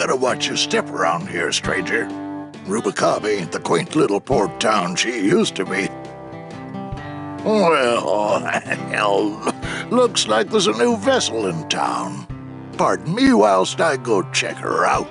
gotta watch your step around here, stranger. Rubicab ain't the quaint little port town she used to be. Well, hell, looks like there's a new vessel in town. Pardon me whilst I go check her out.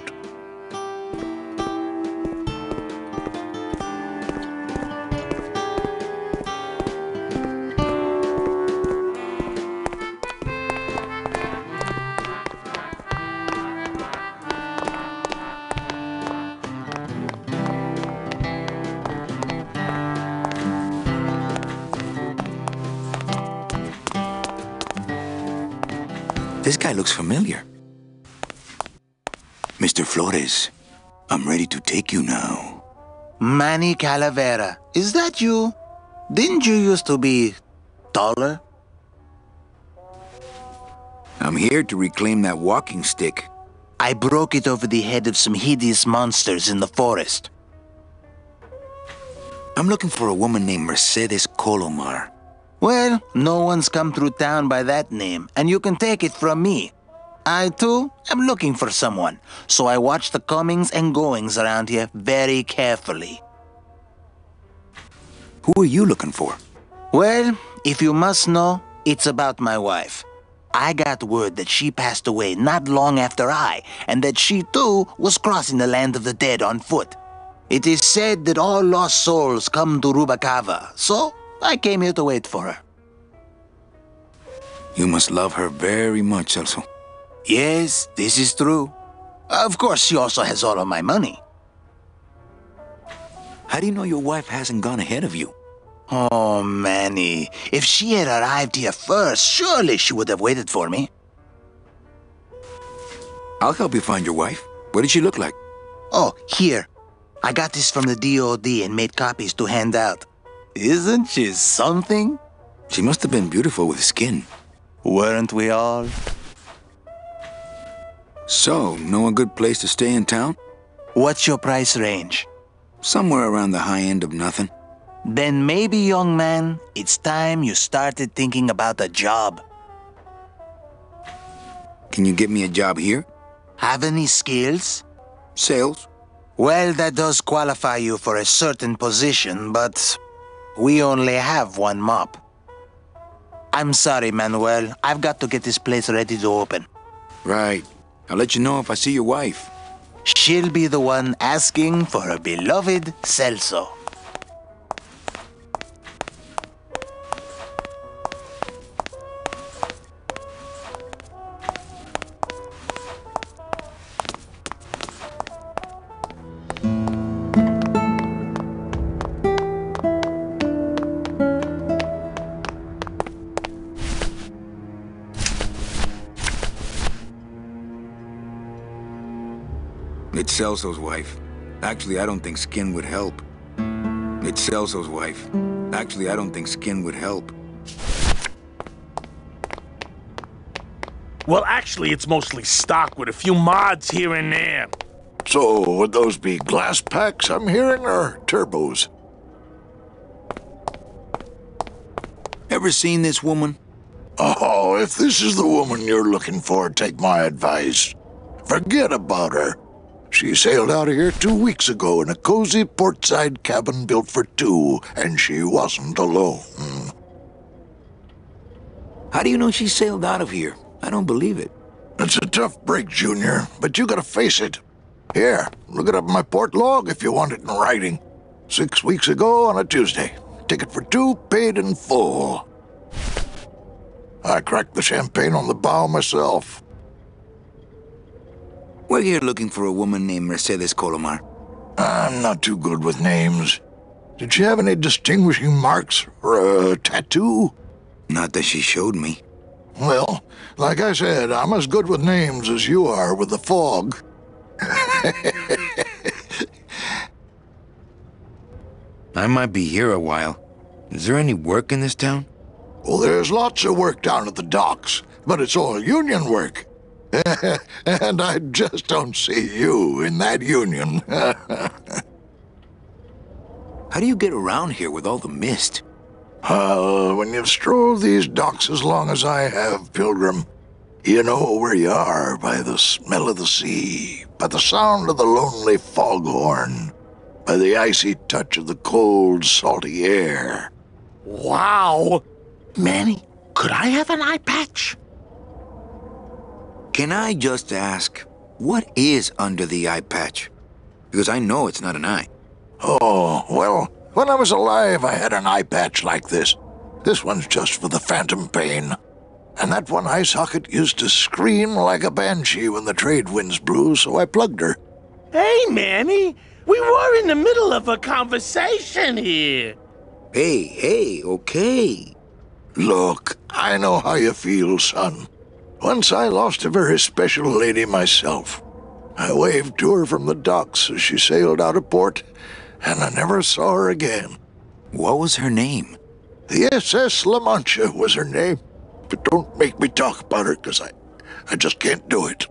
This guy looks familiar. Mr. Flores, I'm ready to take you now. Manny Calavera, is that you? Didn't you used to be taller? I'm here to reclaim that walking stick. I broke it over the head of some hideous monsters in the forest. I'm looking for a woman named Mercedes Colomar. Well, no one's come through town by that name, and you can take it from me. I, too, am looking for someone, so I watch the comings and goings around here very carefully. Who are you looking for? Well, if you must know, it's about my wife. I got word that she passed away not long after I, and that she, too, was crossing the land of the dead on foot. It is said that all lost souls come to Rubacava, so I came here to wait for her. You must love her very much, also. Yes, this is true. Of course, she also has all of my money. How do you know your wife hasn't gone ahead of you? Oh, Manny, if she had arrived here first, surely she would have waited for me. I'll help you find your wife. What did she look like? Oh, here. I got this from the DOD and made copies to hand out. Isn't she something? She must have been beautiful with skin. Weren't we all? So, know a good place to stay in town? What's your price range? Somewhere around the high end of nothing. Then maybe, young man, it's time you started thinking about a job. Can you get me a job here? Have any skills? Sales? Well, that does qualify you for a certain position, but we only have one mop. I'm sorry, Manuel. I've got to get this place ready to open. Right. I'll let you know if I see your wife. She'll be the one asking for her beloved Celso. It's Celso's wife. Actually, I don't think skin would help. It's Celso's wife. Actually, I don't think skin would help. Well, actually, it's mostly stock with a few mods here and there. So, would those be glass packs I'm hearing, or turbos? Ever seen this woman? Oh, if this is the woman you're looking for, take my advice. Forget about her. She sailed out of here 2 weeks ago in a cozy portside cabin built for two, and she wasn't alone. How do you know she sailed out of here? I don't believe it. It's a tough break, Junior, but you gotta face it. Here, look it up in my port log if you want it in writing. 6 weeks ago on a Tuesday. Ticket for two, paid in full. I cracked the champagne on the bow myself. We're here looking for a woman named Mercedes Colomar. I'm not too good with names. Did she have any distinguishing marks or a tattoo? Not that she showed me. Well, like I said, I'm as good with names as you are with the fog. I might be here a while. Is there any work in this town? Well, there's lots of work down at the docks, but it's all union work. And I just don't see you in that union. How do you get around here with all the mist? When you've strolled these docks as long as I have, Pilgrim, You know where you are by the smell of the sea, by the sound of the lonely foghorn, by the icy touch of the cold, salty air. Wow! Manny, could I have an eye patch? Can I just ask, what is under the eye patch? Because I know it's not an eye. Oh, well, when I was alive, I had an eye patch like this. This one's just for the phantom pain. And that one eye socket used to scream like a banshee when the trade winds blew, so I plugged her. Hey, Manny! We were in the middle of a conversation here. Hey, okay. Look, I know how you feel, son. Once I lost a very special lady myself. I waved to her from the docks as she sailed out of port, and I never saw her again. What was her name? The SS La Mancha was her name. But don't make me talk about her, because I just can't do it.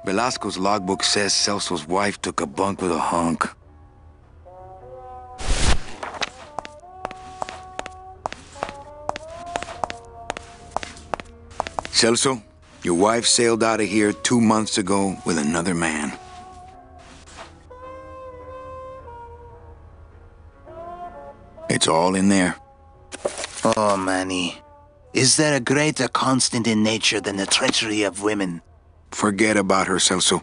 Velasco's logbook says Celso's wife took a bunk with a hunk. Celso, your wife sailed out of here 2 months ago with another man. It's all in there. Oh, Manny. Is there a greater constant in nature than the treachery of women? Forget about her, Celso.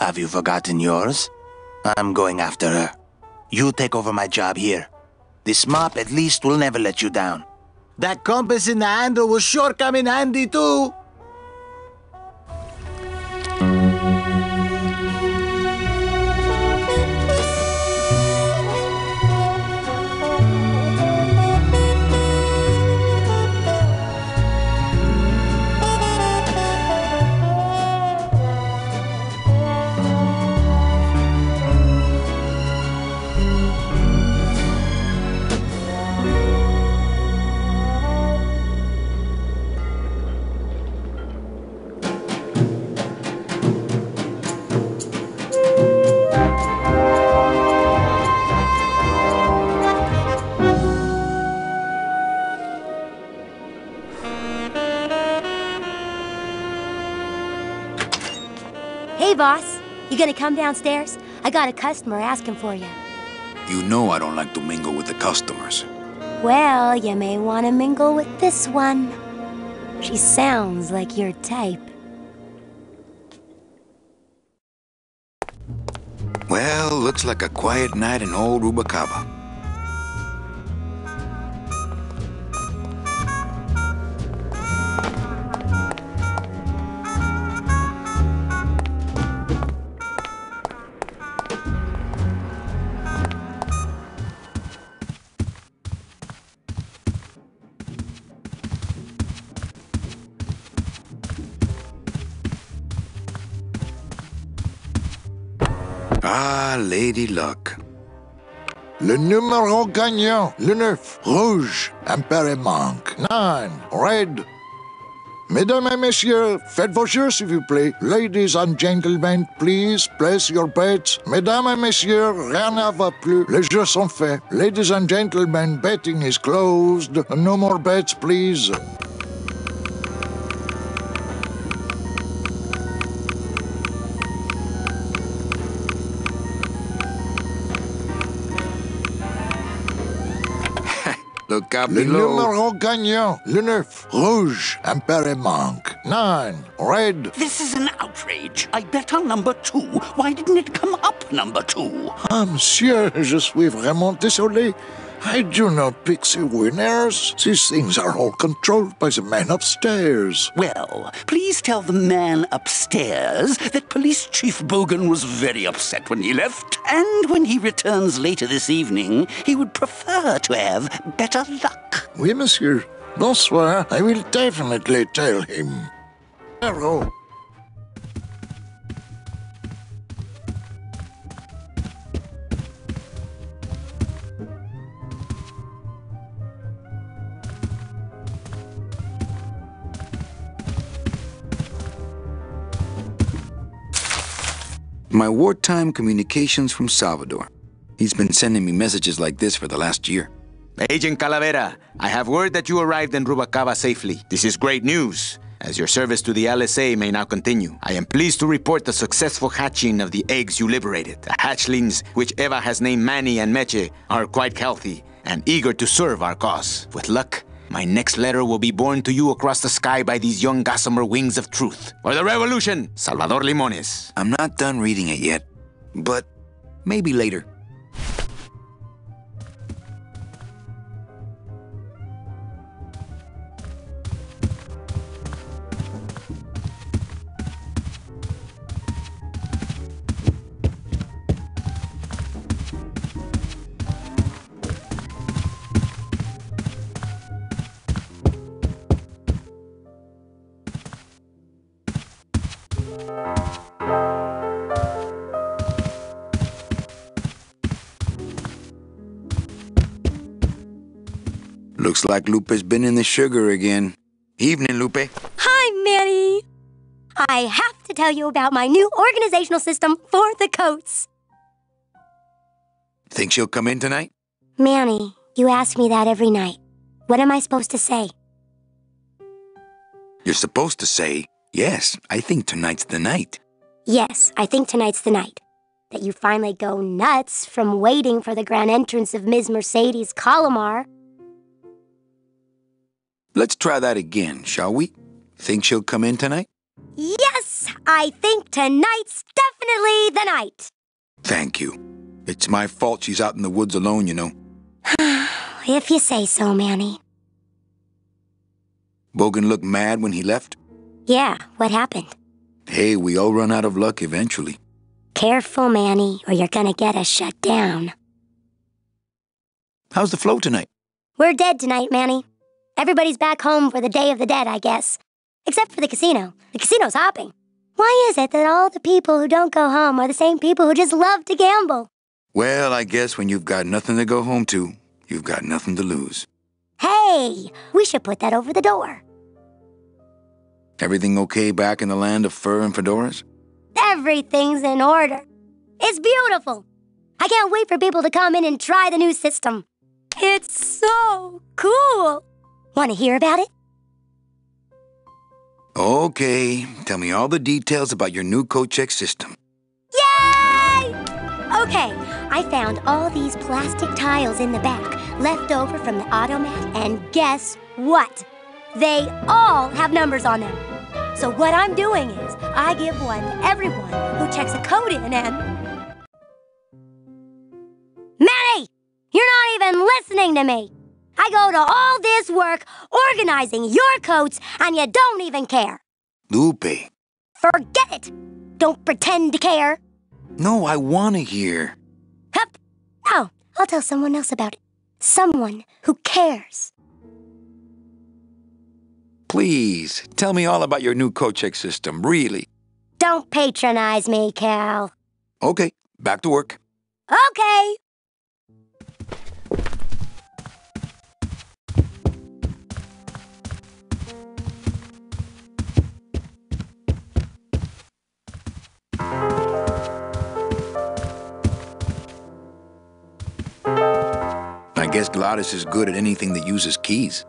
Have you forgotten yours? I'm going after her. You take over my job here. This mop at least will never let you down. That compass in the handle will sure come in handy too. Hey, boss. You gonna come downstairs? I got a customer asking for you. You know I don't like to mingle with the customers. Well, you may want to mingle with this one. She sounds like your type. Well, looks like a quiet night in old Rubacaba. Ah, Lady Luck. Le numéro gagnant, le 9, rouge, impair manque, 9, red. Mesdames et messieurs, faites vos jeux s'il vous plaît. Ladies and gentlemen, please place your bets. Mesdames et messieurs, rien ne va plus. Les jeux sont faits. Ladies and gentlemen, betting is closed. No more bets, please. Look out Le below. numéro gagnant, le 9, rouge, impair manque, 9, red. This is an outrage. I bet on number 2. Why didn't it come up number 2? Ah, monsieur, je suis vraiment désolé. I do not pixie winners. These things are all controlled by the man upstairs. Well, please tell the man upstairs that Police Chief Bogan was very upset when he left, and when he returns later this evening, he would prefer to have better luck. Oui, monsieur. Bonsoir. I will definitely tell him. Hello. My wartime communications from Salvador. He's been sending me messages like this for the last year. Agent Calavera, I have word that you arrived in Rubalcaba safely. This is great news, as your service to the LSA may now continue. I am pleased to report the successful hatching of the eggs you liberated. The hatchlings, which Eva has named Manny and Meche, are quite healthy and eager to serve our cause. With luck, my next letter will be borne to you across the sky by these young gossamer wings of truth. For the revolution, Salvador Limones. I'm not done reading it yet, but maybe later. Looks like Lupe's been in the sugar again. Evening, Lupe. Hi, Manny. I have to tell you about my new organizational system for the coats. Think she'll come in tonight? Manny, you ask me that every night. What am I supposed to say? You're supposed to say, yes, I think tonight's the night. Yes, I think tonight's the night. That you finally go nuts from waiting for the grand entrance of Ms. Mercedes Colomar. Let's try that again, shall we? Think she'll come in tonight? Yes, I think tonight's definitely the night. Thank you. It's my fault she's out in the woods alone, you know. If you say so, Manny. Bogan looked mad when he left? Yeah, what happened? Hey, we all run out of luck eventually. Careful, Manny, or you're gonna get us shut down. How's the flow tonight? We're dead tonight, Manny. Everybody's back home for the Day of the Dead, I guess. Except for the casino. The casino's hopping. Why is it that all the people who don't go home are the same people who just love to gamble? Well, I guess when you've got nothing to go home to, you've got nothing to lose. Hey, we should put that over the door. Everything okay back in the land of fur and fedoras? Everything's in order. It's beautiful. I can't wait for people to come in and try the new system. It's so cool. Want to hear about it? Okay, tell me all the details about your new code check system. Yay! Okay, I found all these plastic tiles in the back, left over from the automat, and guess what? They all have numbers on them. So what I'm doing is, I give one to everyone who checks a code in and... Manny! You're not even listening to me! I go to all this work organizing your coats, and you don't even care. Lupe. Forget it! Don't pretend to care. No, I want to hear. Hup. No, I'll tell someone else about it. Someone who cares. Please, tell me all about your new code check system, really. Don't patronize me, Cal. Okay, back to work. Okay. I guess Gladys is good at anything that uses keys.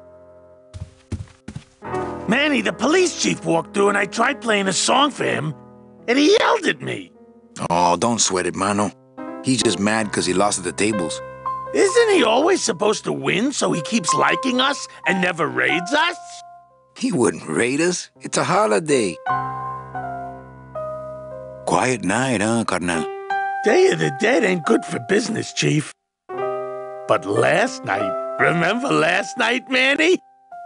Manny, the police chief walked through and I tried playing a song for him, and he yelled at me. Oh, don't sweat it, mano. He's just mad because he lost at the tables. Isn't he always supposed to win so he keeps liking us and never raids us? He wouldn't raid us. It's a holiday. Quiet night, huh, carnal? Day of the Dead ain't good for business, Chief. But last night, remember last night, Manny?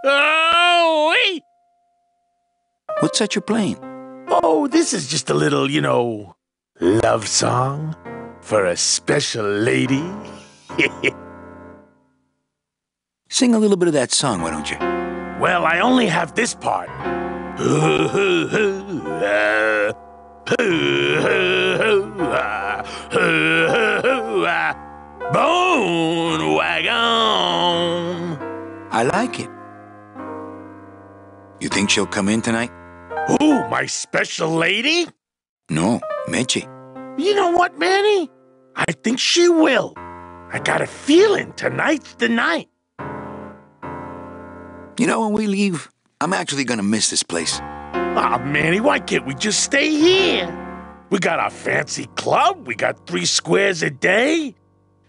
Oh, wait! What's that you're playing? Oh, this is just a little, love song for a special lady. Sing a little bit of that song, why don't you? Well, I only have this part. Bone wagon. I like it. You think she'll come in tonight? Who, my special lady? No, Meche. You know what, Manny? I think she will. I got a feeling tonight's the night. You know, when we leave, I'm actually gonna miss this place. Aw, Manny, why can't we just stay here? We got our fancy club, we got 3 squares a day.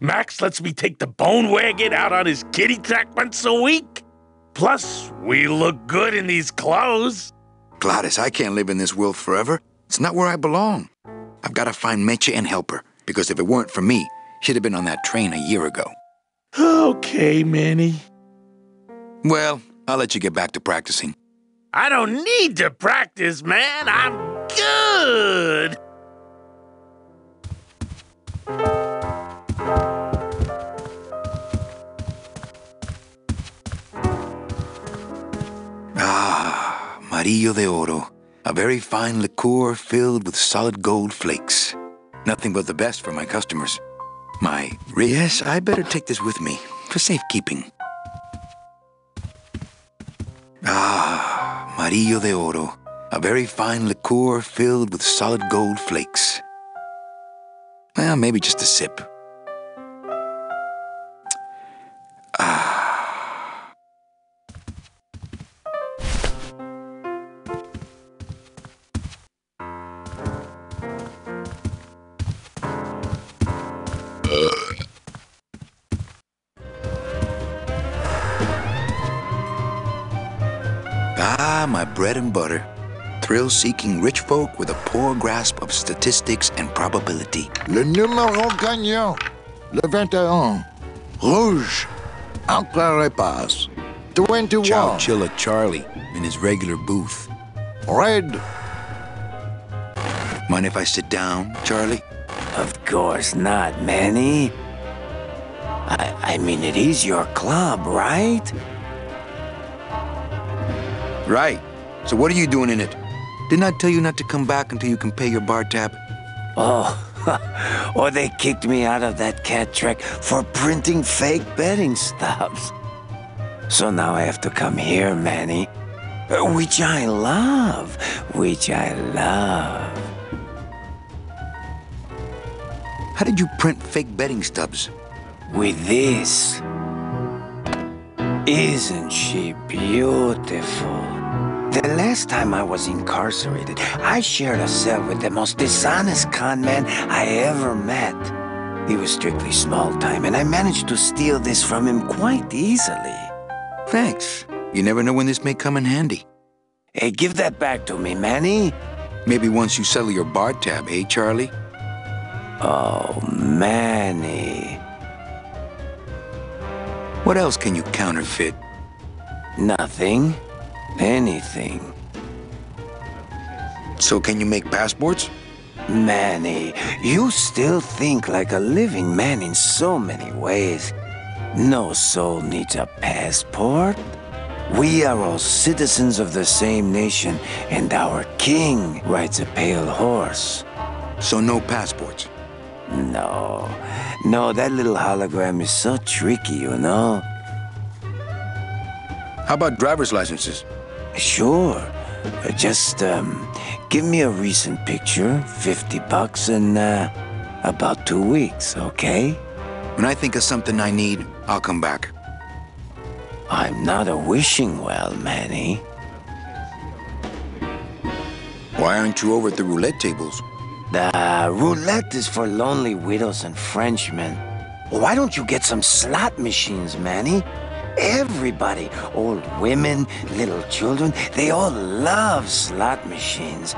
Max lets me take the bone wagon out on his kiddie track once a week. Plus, we look good in these clothes. Gladys, I can't live in this world forever. It's not where I belong. I've got to find Meche and help her, because if it weren't for me, she'd have been on that train a year ago. Okay, Manny. Well, I'll let you get back to practicing. I don't need to practice, man. I'm good. Ah, Amarillo de Oro. A very fine liqueur filled with solid gold flakes. Nothing but the best for my customers. Yes, I better take this with me for safekeeping. Ah, Amarillo de Oro. A very fine liqueur filled with solid gold flakes. Well, maybe just a sip. My bread and butter. Thrill-seeking rich folk with a poor grasp of statistics and probability. Le numéro gagnant. Le 21. Rouge. Entre les pas. 21. Chowchilla Charlie in his regular booth. Red. Mind if I sit down, Charlie? Of course not, Manny. I mean, it is your club, right? Right. So what are you doing in it? Didn't I tell you not to come back until you can pay your bar tab? Oh, or they kicked me out of that cat track for printing fake betting stubs. So now I have to come here, Manny. Which I love. How did you print fake betting stubs? With this. Isn't she beautiful? The last time I was incarcerated, I shared a cell with the most dishonest con man I ever met. He was strictly small time, and I managed to steal this from him quite easily. Thanks. You never know when this may come in handy. Hey, give that back to me, Manny. Maybe once you settle your bar tab, eh, Charlie? Oh, Manny. What else can you counterfeit? Nothing. Anything. So can you make passports? Manny, you still think like a living man in so many ways. No soul needs a passport. We are all citizens of the same nation, and our king rides a pale horse. So no passports? No, that little hologram is so tricky, you know? How about driver's licenses? Sure. Just, give me a recent picture, $50 in, about 2 weeks, okay? When I think of something I need, I'll come back. I'm not a wishing well, Manny. Why aren't you over at the roulette tables? The roulette is for lonely widows and Frenchmen. Why don't you get some slot machines, Manny? Everybody, old women, little children, they all love slot machines.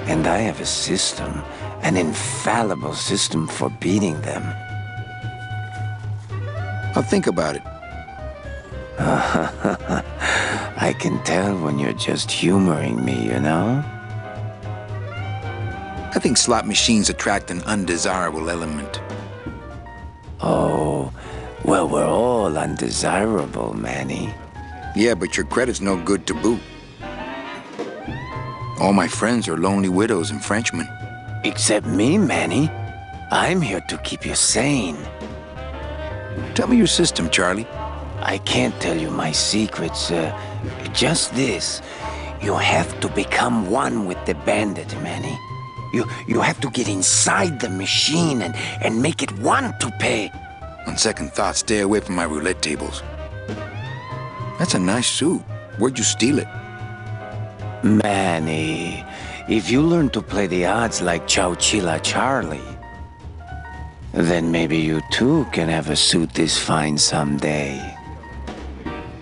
And I have a system, an infallible system for beating them. I'll think about it. I can tell when you're just humoring me, you know? I think slot machines attract an undesirable element. Oh, well, we're all undesirable, Manny. Yeah, but your credit's no good to boot. All my friends are lonely widows and Frenchmen. Except me, Manny. I'm here to keep you sane. Tell me your system, Charlie. I can't tell you my secrets, just this. You have to become one with the bandit, Manny. You have to get inside the machine and make it want to pay. On second thought, stay away from my roulette tables. That's a nice suit. Where'd you steal it? Manny, if you learn to play the odds like Chowchilla Charlie, then maybe you too can have a suit this fine someday.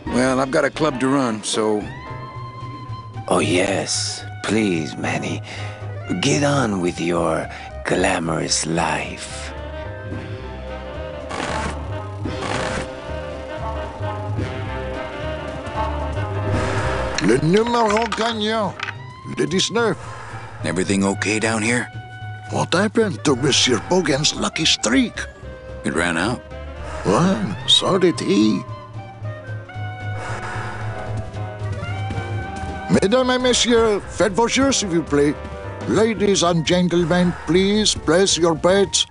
Well, I've got a club to run, so... Oh yes, please, Manny. Get on with your glamorous life. Le numéro gagnant. Le 19. Everything okay down here? What happened to Monsieur Bogan's lucky streak? It ran out. Well, so did he. Mesdames et messieurs, faites vos jeux, s'il vous plaît. Ladies and gentlemen, please place your bets.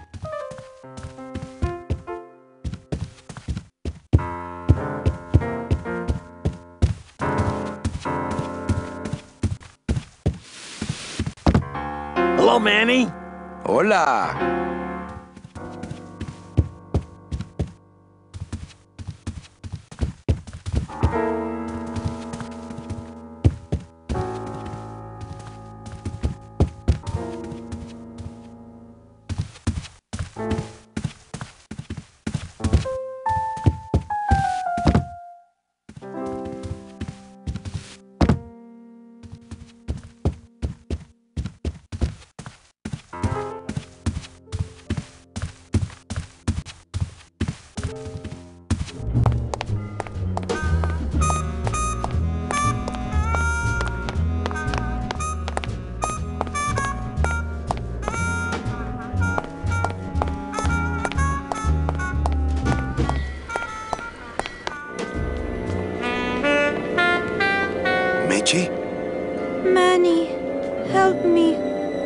Hello, Manny. Hola. Manny, help me.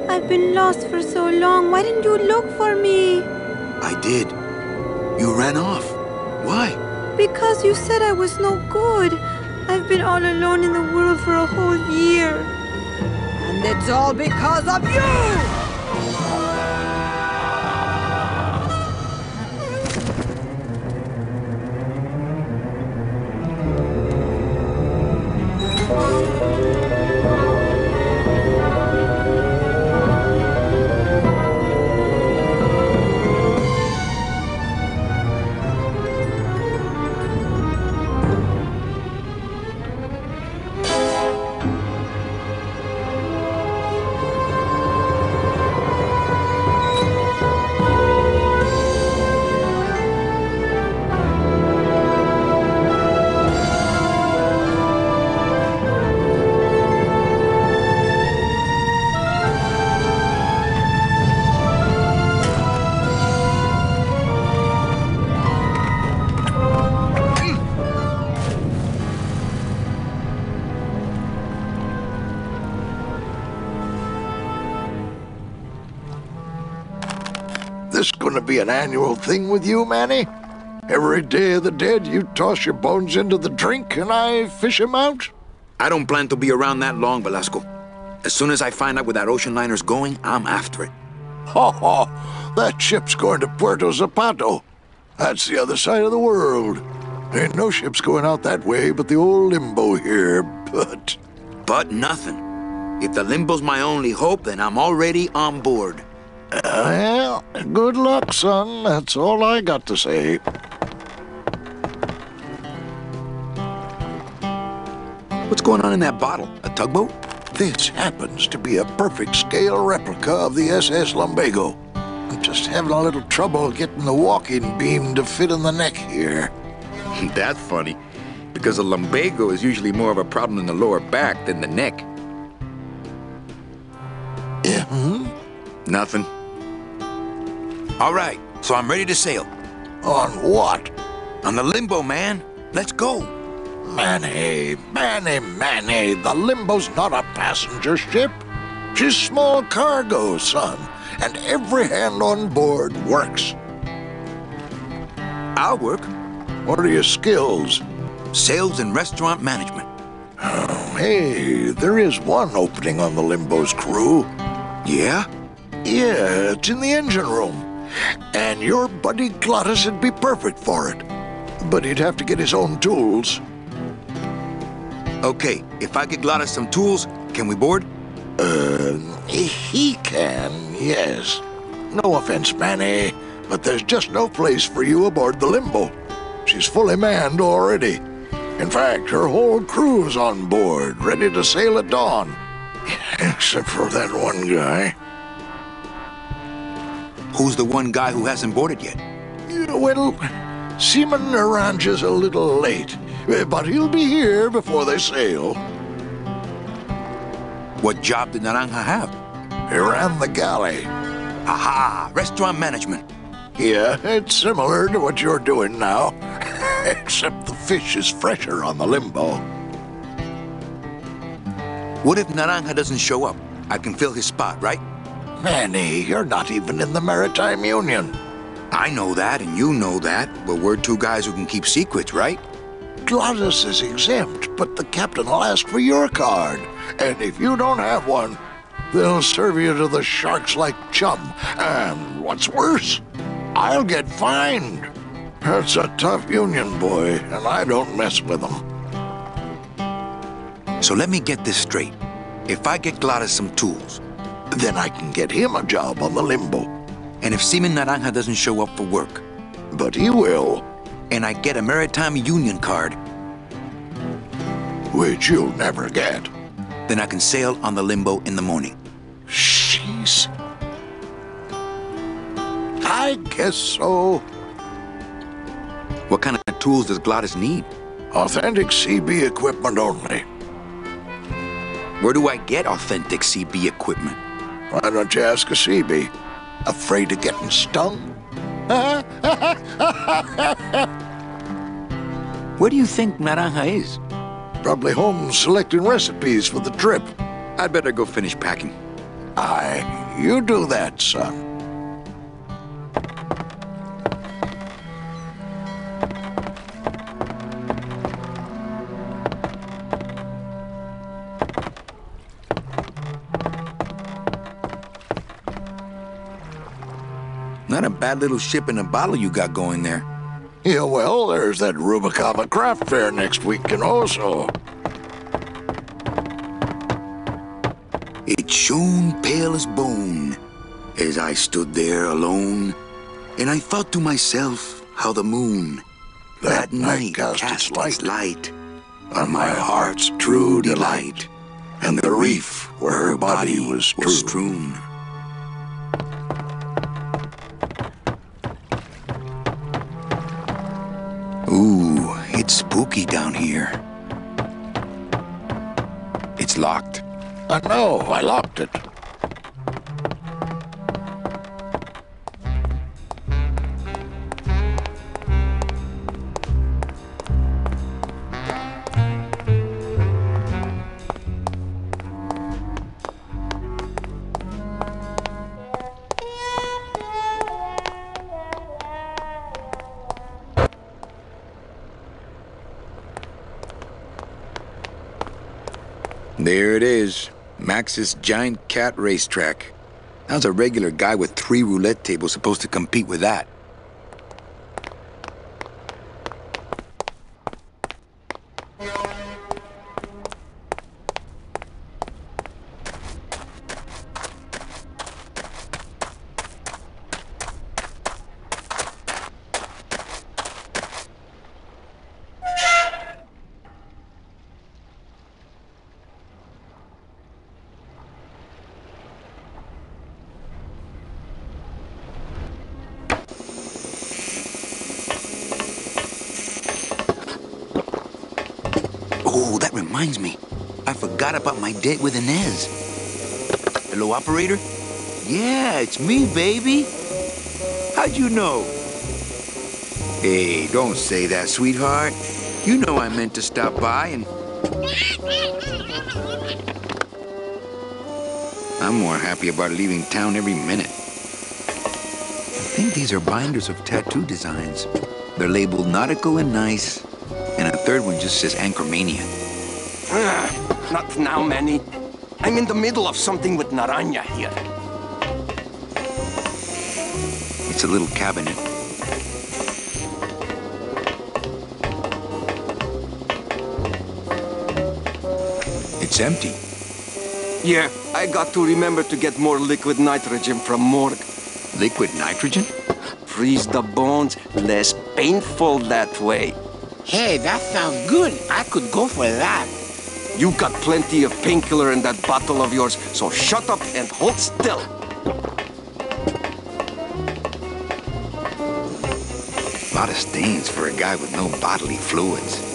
I've been lost for so long. Why didn't you look for me? I did. You ran off. Why? Because you said I was no good. I've been all alone in the world for a whole year. And it's all because of you! This gonna be an annual thing with you, Manny? Every day of the dead, you toss your bones into the drink and I fish 'em out? I don't plan to be around that long, Velasco. As soon as I find out where that ocean liner's going, I'm after it. Ho ho! That ship's going to Puerto Zapato. That's the other side of the world. Ain't no ships going out that way but the old Limbo here, but... But nothing. If the Limbo's my only hope, then I'm already on board. Well, good luck, son. That's all I got to say. What's going on in that bottle? A tugboat? This happens to be a perfect scale replica of the SS Lumbago. I'm just having a little trouble getting the walking beam to fit in the neck here. That's funny, because a lumbago is usually more of a problem in the lower back than the neck. Yeah, Nothing. All right, so I'm ready to sail. On what? On the Limbo, man. Let's go. Manny, the Limbo's not a passenger ship. She's small cargo, son, and every hand on board works. I'll work. What are your skills? Sales and restaurant management. Oh, hey, there is one opening on the Limbo's crew. Yeah? Yeah, it's in the engine room. And your buddy Glottis would be perfect for it. But he'd have to get his own tools. Okay, if I get Glottis some tools, can we board? He can, yes. No offense, Manny, but there's just no place for you aboard the Limbo. She's fully manned already. In fact, her whole crew's on board, ready to sail at dawn. Except for that one guy. Who's the one guy who hasn't boarded yet? Well, Seaman Naranja's a little late, but he'll be here before they sail. What job did Naranja have? He ran the galley. Aha! Restaurant management. Yeah, it's similar to what you're doing now, except the fish is fresher on the Limbo. What if Naranja doesn't show up? I can fill his spot, right? Manny, you're not even in the Maritime Union. I know that, and you know that, but we're two guys who can keep secrets, right? Glottis is exempt, but the captain will ask for your card. And if you don't have one, they'll serve you to the sharks like chum. And what's worse, I'll get fined. That's a tough union, boy, and I don't mess with them. So let me get this straight. If I get Glottis some tools, then I can get him a job on the Limbo. And if Seaman Naranja doesn't show up for work, but he will, and I get a Maritime Union card, which you'll never get, then I can sail on the Limbo in the morning. Jeez. I guess so. What kind of tools does Glottis need? Authentic CB equipment only. Where do I get authentic CB equipment? Why don't you ask a CB? Afraid of getting stung? Where do you think Naranja is? Probably home selecting recipes for the trip. I'd better go finish packing. Aye, you do that, son. Not a bad little ship in a bottle you got going there. Yeah, well, there's that Rubicava craft fair next week in Oso. It shone pale as bone as I stood there alone, and I thought to myself how the moon that night cast its light on my heart's true delight, and the reef where her body was strewn. Ooh, it's spooky down here. It's locked. I know, I locked it. There it is, Max's giant cat racetrack. How's a regular guy with 3 roulette tables supposed to compete with that? Oh, that reminds me. I forgot about my date with Inez. Hello, operator? Yeah, it's me, baby. How'd you know? Hey, don't say that, sweetheart. You know I meant to stop by and... I'm more happy about leaving town every minute. I think these are binders of tattoo designs. They're labeled nautical and nice, and a third one just says Anchormania. Not now, Manny. I'm in the middle of something with Naranja here. It's a little cabinet. It's empty. Yeah, I got to remember to get more liquid nitrogen from morgue. Liquid nitrogen? Freeze the bones, less painful that way. Hey, that sounds good. I could go for that. You got plenty of painkiller in that bottle of yours, so shut up and hold still. A lot of stains for a guy with no bodily fluids.